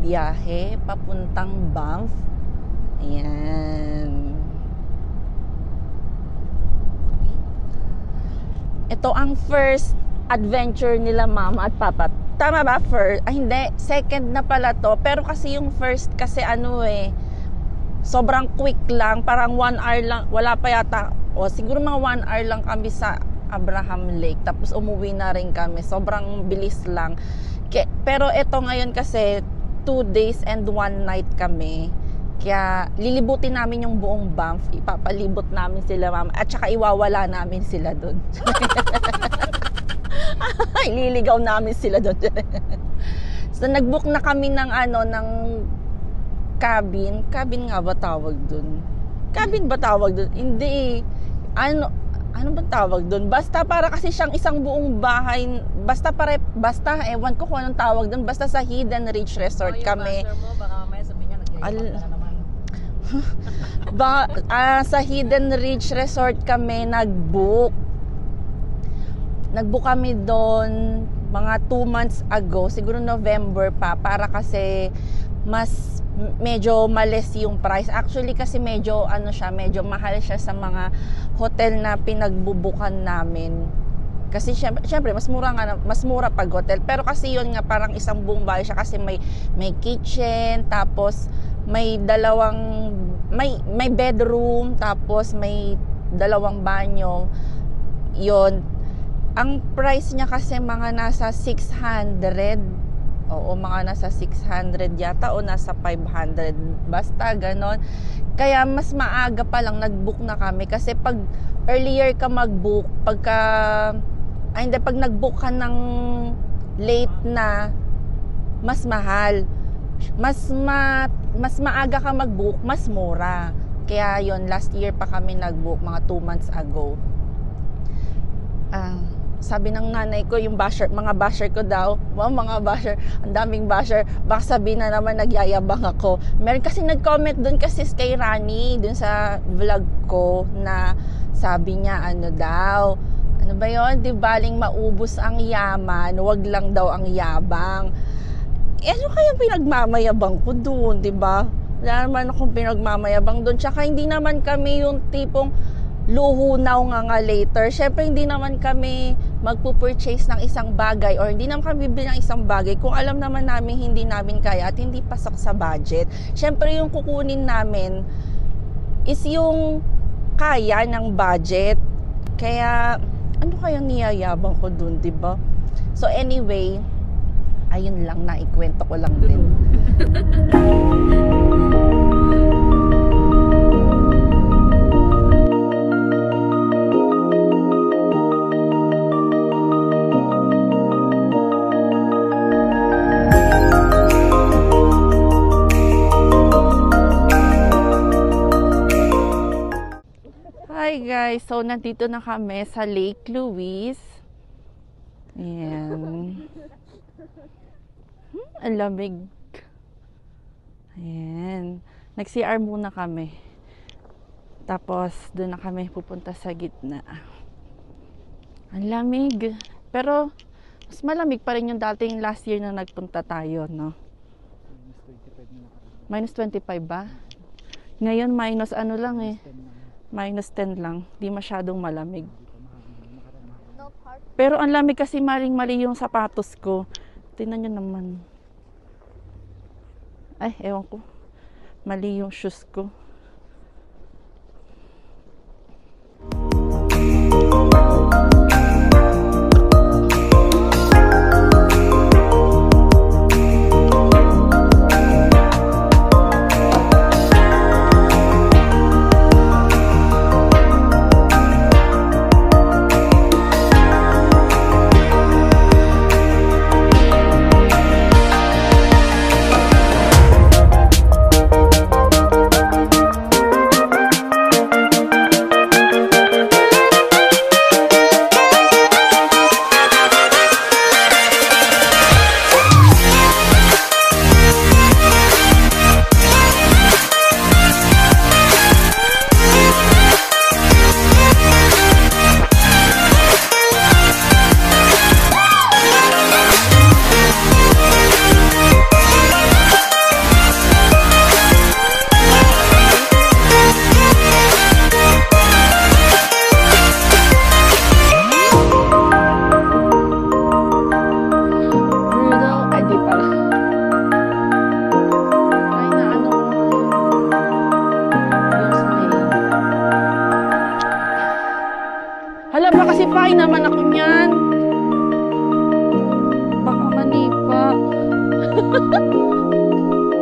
biyahe papuntang Banff. Ayan. Ito ang first adventure nila mama at papa. Tama ba? First? Ay, hindi. Second na pala to. Pero kasi yung first kasi sobrang quick lang. Parang 1 hour lang. Wala pa yata. O siguro mga 1 hour lang kami sa Abraham Lake. Tapos umuwi na rin kami. Sobrang bilis lang. Pero ito ngayon kasi 2 days and 1 night kami. Kaya lilibutin namin yung buong Banff. Ipapalibot namin sila mama. At saka iwawala namin sila doon. Ililigaw namin sila doon. So nagbook na kami ng ng cabin. Cabin nga ba tawag doon? Cabin ba tawag doon? Hindi. Ano ba tawag doon? Basta para kasi siyang isang buong bahay. Basta ewan ko kung anong tawag doon. Basta sa Hidden Ridge Resort kami. Mo, baka mamaya sabihin niya nagyayabang ka na naman. Sa Hidden Ridge Resort kami nagbook kami doon mga 2 months ago, siguro November pa, para kasi medyo males yung price. Actually kasi medyo mahal siya sa mga hotel na pinagbubukan namin. Kasi syempre mas mura pag hotel. Pero kasi yun nga parang isang buong bahay siya kasi may kitchen, tapos may bedroom, tapos may 2 banyo. Yun. Ang price niya kasi mga nasa 600. Oo, mga nasa 600 yata o nasa 500. Basta ganon. Kaya mas maaga pa lang nag-book na kami. Kasi pag earlier ka mag-book, pag nag-book ka ng late na, mas mahal. Mas maaga ka mag-book, mas mura. Kaya yon, last year pa kami nag-book, mga 2 months ago. Sabi ng nanay ko, yung mga basher ko daw, mga basher, ang daming basher, baka sabihin na naman nagyayabang ako. Meron kasi nag-comment dun kasi kay Rani, dun sa vlog ko, na sabi niya, ano ba yun, di baling maubos ang yaman, wag lang daw ang yabang. Ano kaya pinagmamayabang ko dun, di ba? Wala naman akong pinagmamayabang dun, tsaka hindi naman kami yung tipong luhunaw nga later. Syempre hindi naman kami magpo-purchase ng isang bagay or hindi naman kami bibili ng isang bagay kung alam naman namin hindi namin kaya at hindi pasok sa budget. Syempre yung kukunin namin is yung kaya ng budget. Kaya ano kaya niyayabang ko dun, diba? So anyway, ayun lang, naikwento ko lang din. Hi guys, so nandito na kami sa Lake Louise. Ayan. Ang lamig. Ayan. Nag-CR muna kami. Tapos doon na kami pupunta sa gitna. Ang lamig. Pero mas malamig pa rin yung dating last year na nagpunta tayo, no? Minus 25 ba? Ngayon minus ano lang eh. Minus 10 lang. Di masyadong malamig. Pero ang lamig kasi maling-mali yung sapatos ko. Tingnan nyo naman. Ay, ewan ko. Mali yung shoes ko. Kakain naman ako niyan. Baka manipa.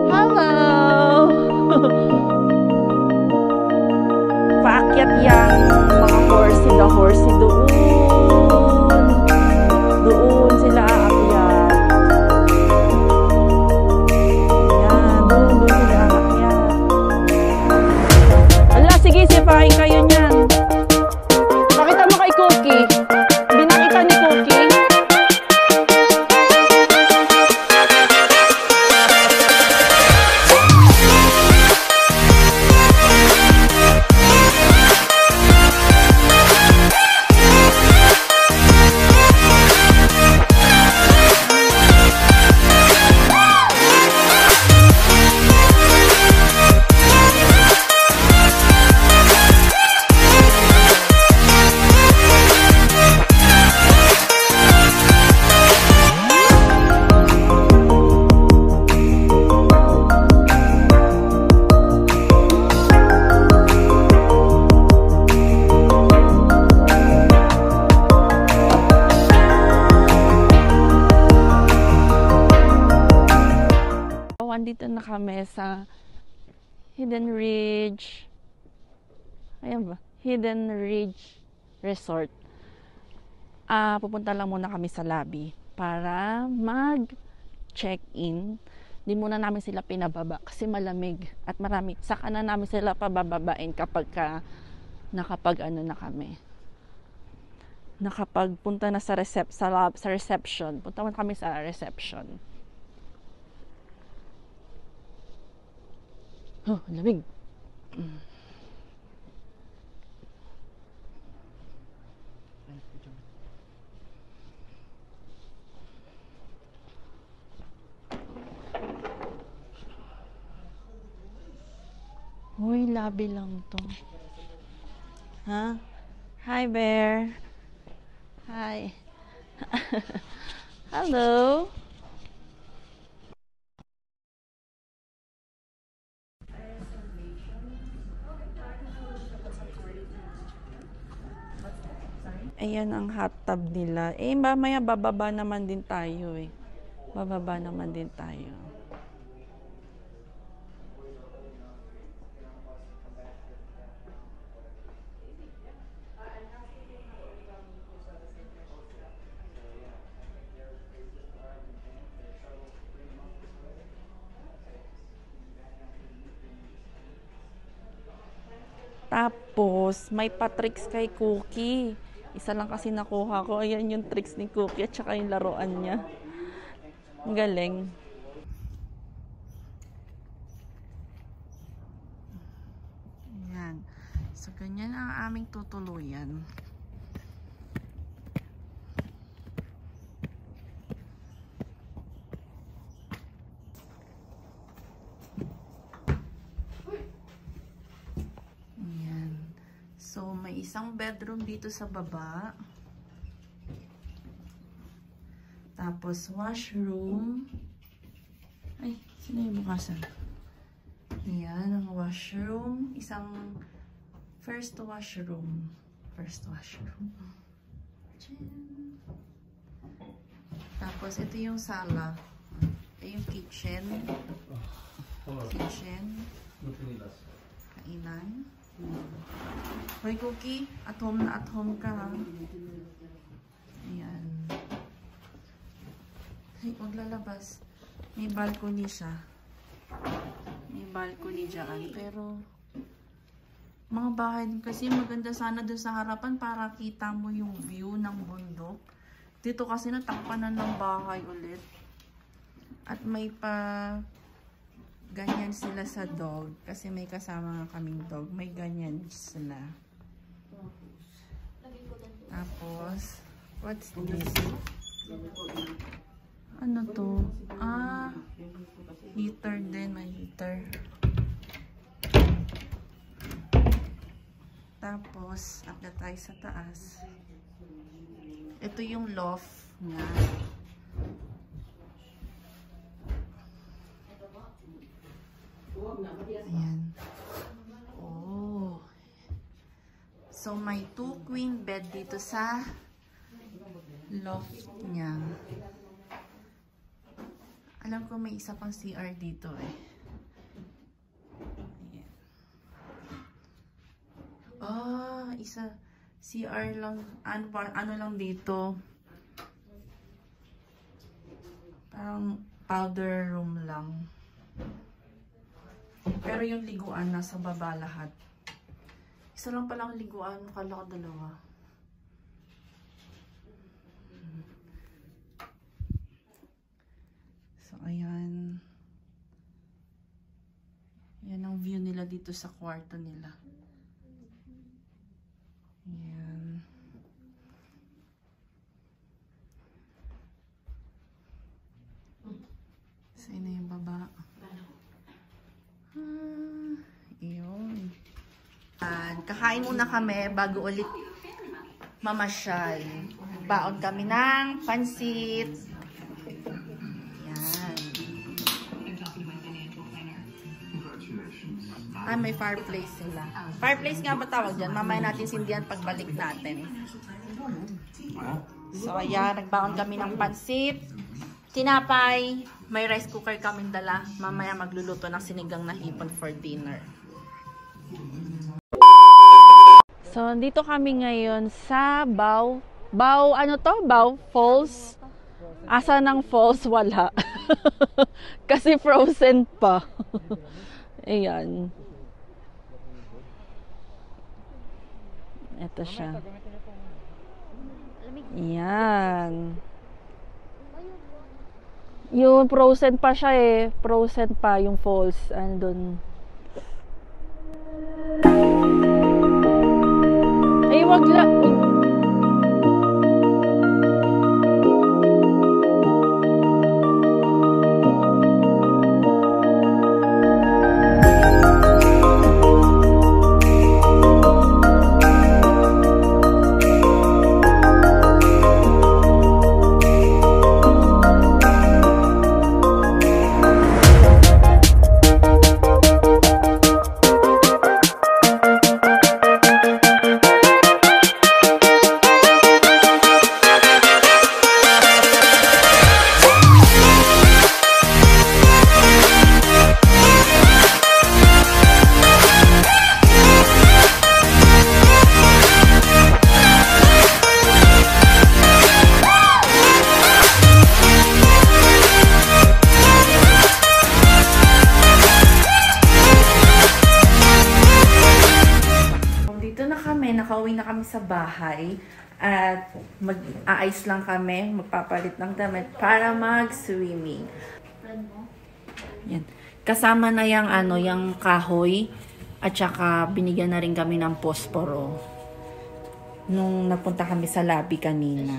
Hello! Paakyat yang mga horsey doon. Doon sila aakyat. Yan, doon sila aakyat. Ala, sige, sipahin kayo niyan. Pakita mo kay Cookie. Hindi nakita ni Cookie. Dito na kami sa Hidden Ridge. Ayan ba? Hidden Ridge Resort. Pupunta lang muna kami sa lobby para mag-check-in. Di muna namin sila pinababa kasi malamig at marami. Saka na namin sila pabababain kapag na kami. Nakapagpunta na sa reception. Punta muna kami sa reception. Oh, lamig. Uy, labi lang to. Ha? Hi, Bear. Hi. Hello. Ayan ang hot tub nila. Eh, mamaya bababa naman din tayo eh. Bababa naman din tayo. Tapos, may pa-tricks kay Cookie. Isa lang kasi nakuha ko. Ayan yung tricks ni Cookie at saka yung laruan niya. Ang galing. Ayan. So, ganyan ang aming tutuluyan. So, may isang bedroom dito sa baba. Tapos, washroom. Ay, sino yung bukasan? Ayan, ang washroom. Isang first washroom. First washroom. Tapos, ito yung sala. Ito yung kitchen. Kitchen. Kainan. Hoy, Cookie, at home na at home ka, ha? Ayan. Ay, huwag lalabas. May balcony siya. May balcony dyan. Pero, mga bahay din kasi maganda sana dun sa harapan para kita mo yung view ng bundok. Dito kasi natakpan na ng bahay ulit. At may pa... ganyan sila sa dog. Kasi may kasama nga kaming dog. May ganyan sila. Tapos, what's this? Ano to? Heater din. May heater. Tapos, akyat tayo sa taas. Ito yung loft niya. Ayan. Oh. So, may 2 queen bed dito sa loft niya. Alam ko may isa pang CR dito eh. Ayan. Isa CR lang. Ano lang dito? Parang powder room lang. Pero yung liguan nasa baba lahat. Isa lang palang liguan. Kala ko dalawa. So, ayan. Yan ang view nila dito sa kwarto nila. Ayan. So, yun na yung baba. Yun. Kakain muna kami bago ulit mamasyal. Baon kami ng pansit. Yan. May fireplace sila. Fireplace nga ba tawag dyan? Mamaya natin sindihan pagbalik natin. So, ayan. Nagbaon kami ng pansit. Tinapay. May rice cooker kaming dala. Mamaya magluluto ng sinigang na hipon for dinner. So, dito kami ngayon sa Bao Falls. Asa ng falls? Wala. Kasi frozen pa. Ayan. Ito siya. Ayan. Yung frozen pa siya eh. Frozen pa yung falls. Andun. Ay, wag lang. Nakauwi na kami sa bahay at mag-aayos lang kami, magpapalit ng damit para mag-swimming. Yan. Kasama na yung kahoy at saka binigyan na rin kami ng posporo nung napunta kami sa lobby kanina.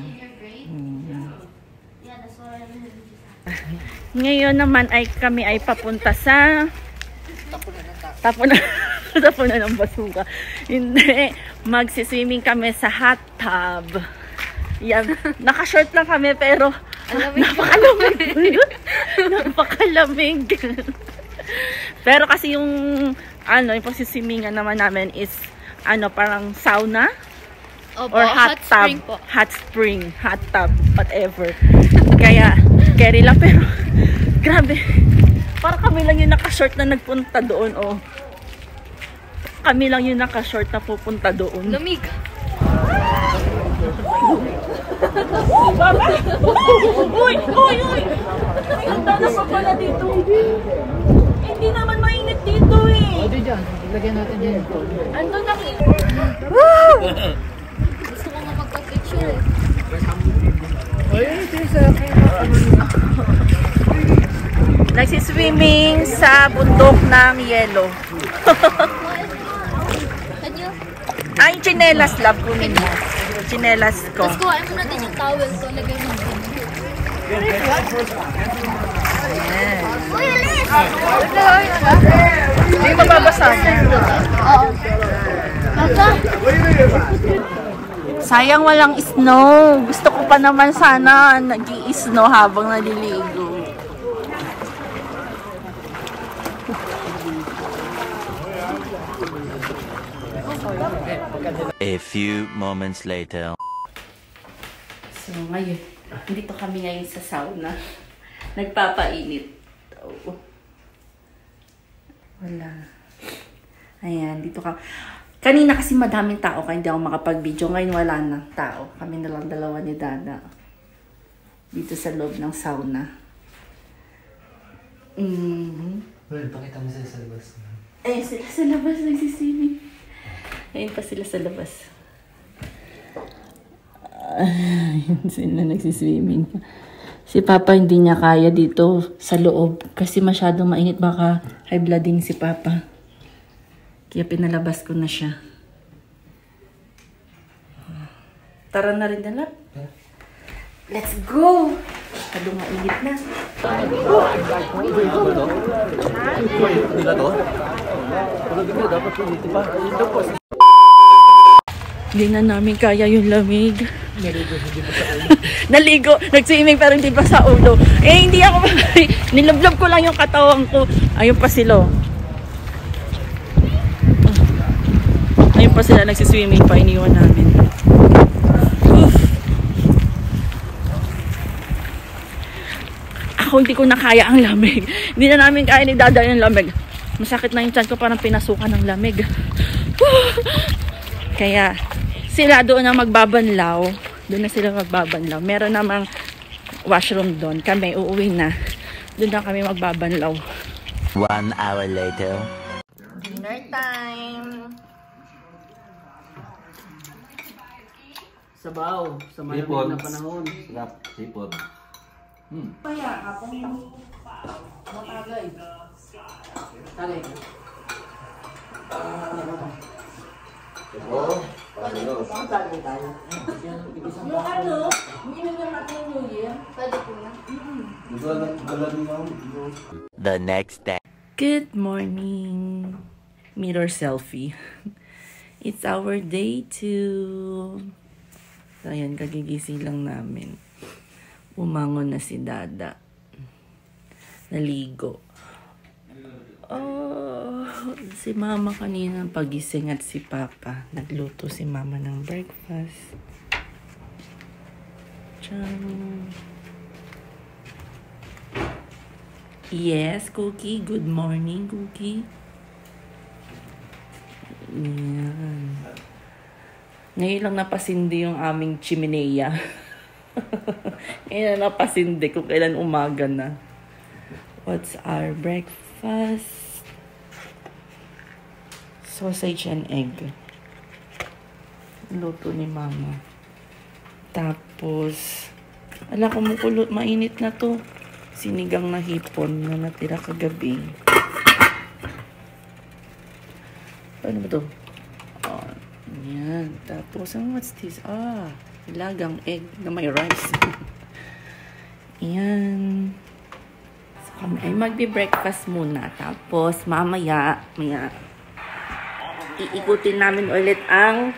Ngayon naman ay kami ay papunta sa tapunan ng basura. Hindi. Magsiswimming kami sa hot tub. Yan. Naka-short lang kami pero napakalamig. Napakalamig. Pero kasi yung yung pagsiswimmingan naman namin is parang sauna. Opo, or hot tub. Spring po. Hot spring. Hot tub. Whatever. Kaya, carry lang pero grabe. Parang kami lang yung naka-short na nagpunta doon. Oh. Kami lang yung naka-short na pupunta doon. Lamig. Baba! Uy! Uy! Uy! Ang dana pa pala dito. Hindi naman mainit dito eh. O, di dyan. Lagyan natin dyan. Ando na. Gusto ko nga magpa-picture eh. Ay, ito yung sa akin. Nagsiswimming sa bundok ng yelo. Kanyo? Ay, chinelas love ko nila. Chinelas ko. Tapos kuhain mo natin yung towel ko. Lagay mo dito. Ayan. Uy, alis! Hindi mababasa. Oo. Basta? Sayang walang snow. Gusto ko pa naman sana nag-i-snow habang naliligo. A few moments later. So, ngayon, dito kami ngayon sa sauna. Nagpapainit. Oh. Wala. Ayan, dito ka. Kanina kasi madaming tao kaya hindi ako makapag-video. Ngayon wala na tao. Kami na lang dalawa ni Dada. Dito sa loob ng sauna. Well, pakita mo sila sa labas. Ayun sila sa labas, nagsiswimming. Ayun pa sila sa labas. Ayun sila nagsiswimming. Si Papa hindi niya kaya dito sa loob. Kasi masyadong mainit, baka high blooding si Papa. Kaya pinalabas ko na siya. Tara na rin na. Let's go! Masyadong mainit na. Hindi na namin kaya yung lamig. Naligo, nag-swimming pero hindi pa sa ulo. Eh, hindi ako, nilablob ko lang yung katawan ko. Ayun pa sila. Ayun pa sila, nagsiswimming pa, iniwan namin. Ako hindi ko na kaya ang lamig. Hindi na namin kaya ni Dada yung lamig. Masakit na yung tiyan ko, parang pinasukan ng lamig. Kaya, sila doon na magbabanlaw. Doon na sila magbabanlaw. Meron namang washroom doon. Kami, uuwi na. Doon na kami magbabanlaw. 1 hour later. Dinner time! Sabaw, sa malamig na panahon. Sarap, sipon. Kaya, kapong matagay. Tagay. Yung ano, ininom na natin yung New Year. Pwede po na. The next day. Good morning. Mirror selfie. It's our day 2. So, ayan, kagigising lang namin. Umangon na si Dada. Naligo. Oh, si Mama kanina pagising at si Papa. Nagluto si Mama ng breakfast. Tiyan. Yes, Cookie. Good morning, Cookie. Yan. Ngayon lang napasindi yung aming chimenea. Ngayon lang napasindi kung kailan umaga na. What's our breakfast? Sausage and egg. Luto ni Mama. Tapos, ala, kumukulot. Mainit na to. Sinigang na hipon na natira kagabi. Paano ba to? Oh, yan. Tapos, what's this? Ilagang egg na may rice. Yan. So, kami ay magbe-breakfast muna. Tapos, mamaya, iikutin namin ulit ang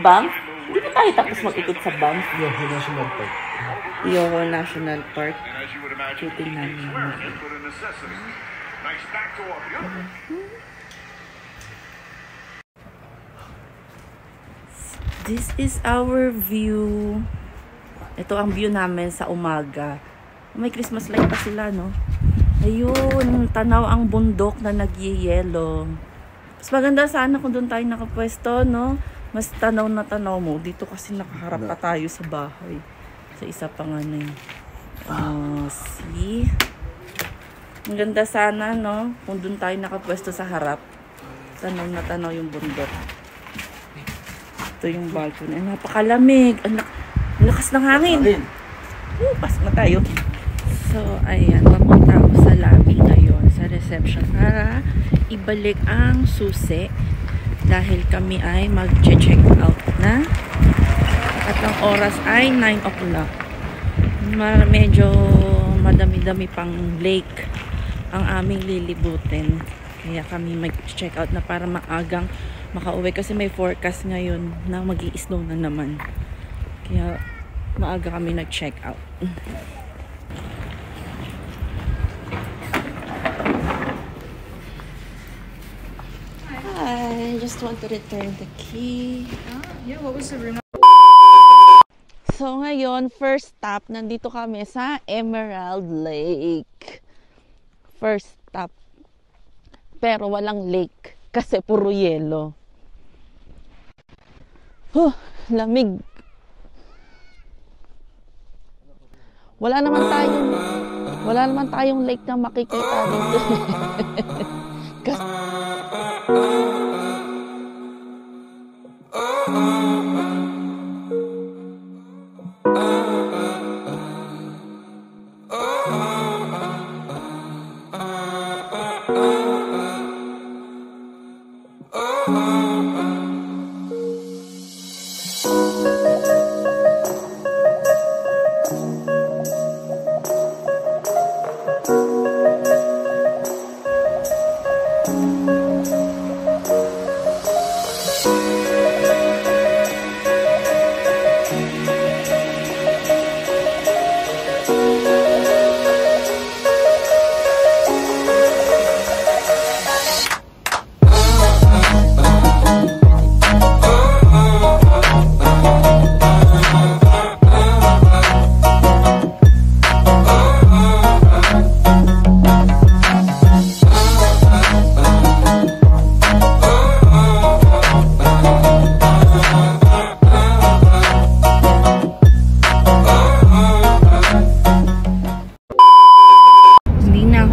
bank. Hindi pa tayo tapos mag-ikot sa bank. Yoho National Park. Yoho National Park. Ikutin namin. This is our view. Ito ang view namin sa umaga. May Christmas light pa sila, no? Ayun, tanaw ang bundok na nagyeyelo. Mas maganda sana kung doon tayo nakapwesto, no? Mas tanaw na tanaw mo. Dito kasi nakaharap pa tayo sa bahay. Sa isa pa nga na yun. See? Maganda sana, no? Kung doon tayo nakapwesto sa harap. Tanaw na tanaw yung bundok. Ito yung balcony. Ay, napakalamig. Ang lakas ng hangin. Pasok na tayo. So, ayan. Papunta ako sa lobby ngayon. Sa reception. Para ibalik ang susi. Dahil kami ay mag-check out na. At ang oras ay 9 o'clock. Medyo madami-dami pang lake ang aming lilibutin. Kaya kami mag-check out na para maagang makauwi. Kasi may forecast ngayon na mag-i-snow na naman. Kaya maaga kami nag-check out. I just want to return the key. Yeah, what was the room? So ngayon, first stop, nandito kami sa Emerald Lake. First stop. Pero walang lake kasi puro yelo. Lamig. Wala naman tayong lake na makikita dito. Kasi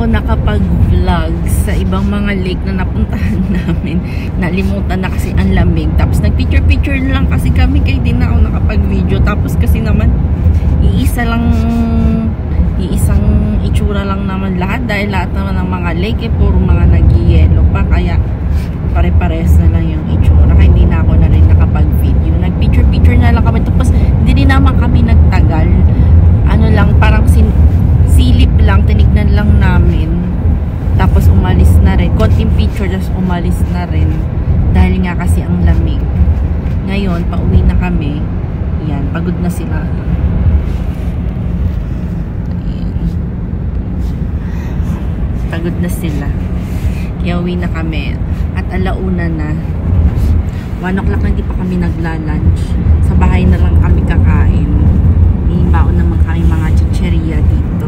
nakapag-vlog sa ibang mga lake na napuntahan namin. Nalimutan na kasi ang lamig. Tapos nag-picture-picture lang kasi kami, kaya di na ako nakapag-video. Tapos kasi naman iisang itsura lang naman lahat, dahil lahat naman ng mga lake puro mga nag-yellow pa, kaya pare-pares na lang yung itsura. Kaya hindi na ako na rin nakapag-video. Nag-picture-picture na lang kami. Tapos hindi din naman kami nagtagal. Ano lang, parang silip lang, tinignan lang namin. Tapos umalis na rin. Konting picture, tapos umalis na rin. Dahil nga kasi ang lamig. Ngayon, pauwi na kami. Yan, pagod na sila. Ayan. Pagod na sila. Kaya uwi na kami. At alauna na. 1 o'clock na, hindi pa kami nagla-lunch. Sa bahay na lang kami kakain. Ibaon naman kami mga chicheria dito.